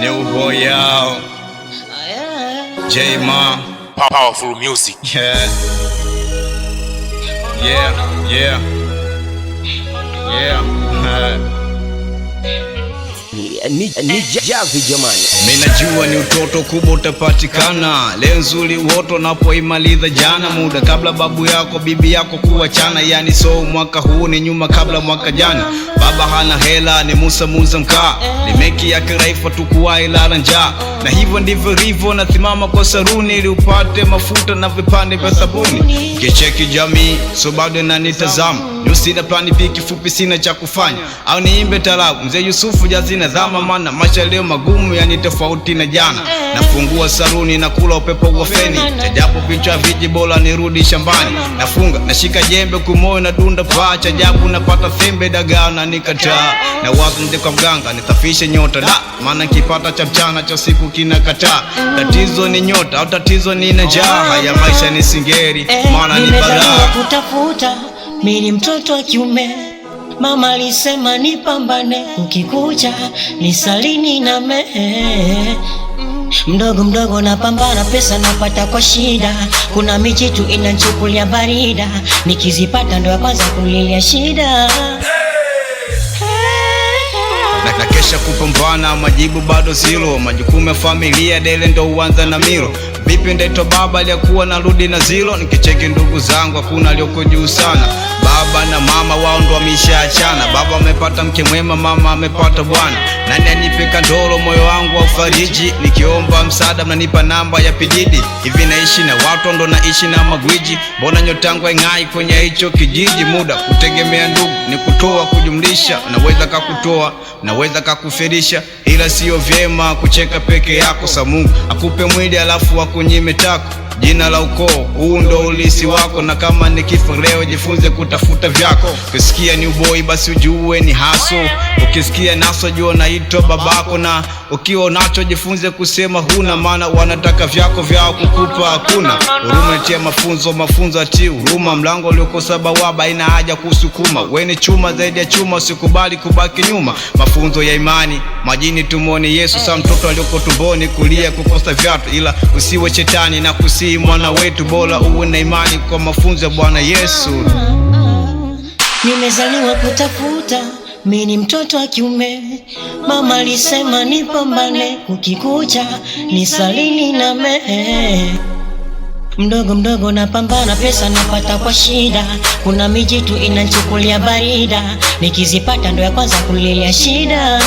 New Royale, J-Ma, Powerful music. yeah. Ni javi jamani. Mimi najua ni utoto kubwa utapatikana. Leo nzuri woto napoimaliza jana, muda kabla babu yako bibi yako kuachana. Yani so mwaka huu ni nyuma kabla mwaka jana. Baba hana hela ni Musa muuza mkaa, limeki yake raifa tukuwa ilala njaa. Na hivyo ndivyo hivyo nasimama kwa saruni ili upate mafuta na vipande vya sabuni. Kicheki jamii so bado nanitazama, sina plani piki fupi sina cha kufanya. Au niimbe talabu mzee Yusufu jazina zama, mana maisha leo magumu yani tofauti na jana. Nafungua saluni na kula upepo wa feni, chajabu picha viji bora nirudi shambani. Nafunga nashika jembe kumoyo na dunda paa, chajabu napata sembe dagaa na nikataa. Na wazo nde kwa mganga nitafishe nyota da, maana kipata cha mchana cha siku kinakataa. Tatizo ni nyota au tatizo ni njaa, haya maisha ni singeri maana ni balaa. Kutafuta mimi ni mtoto wa kiume, mama alisema nipambane, ukikucha nisalini na mdogo mdogo napambana, pesa napata kwa shida. Kuna mijitu inanchukulia barida, nikizipata ndo kwanza kulilia shida. Na kesha kupambana, majibu bado zero. Majukumu ya familia dele ndo uanza na milo. Vipi ndaitwa baba aliyakuwa narudi na zilo? Nikicheki ndugu zangu hakuna aliyoko juu sana. Baba na mama wao ndo wameshaachana. Baba amepata mke mwema, mama amepata bwana. Nani anipeka ndolo moyo wangu wa fariji? Nikiomba msaada mnanipa namba ya pididi. Hivi naishi na watu ndo naishi na magwiji? Mbona nyotangu haing'ai kwenye hicho kijiji? Muda kutegemea ndugu ni kutoa kujumlisha. Naweza kakutoa, naweza kakufirisha, ila sio vyema kucheka peke yako. Sa Mungu akupe mwili alafu akunyime tako. Jina la ukoo huu ndo ulisi wako, na kama nikifa leo jifunze kutafuta vyako. Ukisikia ni boy basi ujue ni haso, ukisikia naso jua naitwa babako. Na ukiwa nacho jifunze kusema huna, maana wanataka vyako vyao kukupa hakuna. Huruma tia mafunzo ati huruma, mlango uliokosa bawaba ina haja kusukuma. Wewe ni chuma zaidi ya chuma, usikubali kubaki nyuma. Mafunzo ya imani majini tumuone Yesu. Sa mtoto alioko tumboni kulia kukosa viatu, ila usiwe shetani na kusi mwana wetu, bora uwe na imani kwa mafunzo ya Bwana Yesu. Nimezaliwa kutafuta, mimi ni mtoto wa kiume, mama alisema nipambane, ukikucha nisalini na mdogo mdogo napambana, pesa napata kwa shida. Kuna mijitu inanchukulia barida, nikizipata ndo ya kwanza kulilia shida.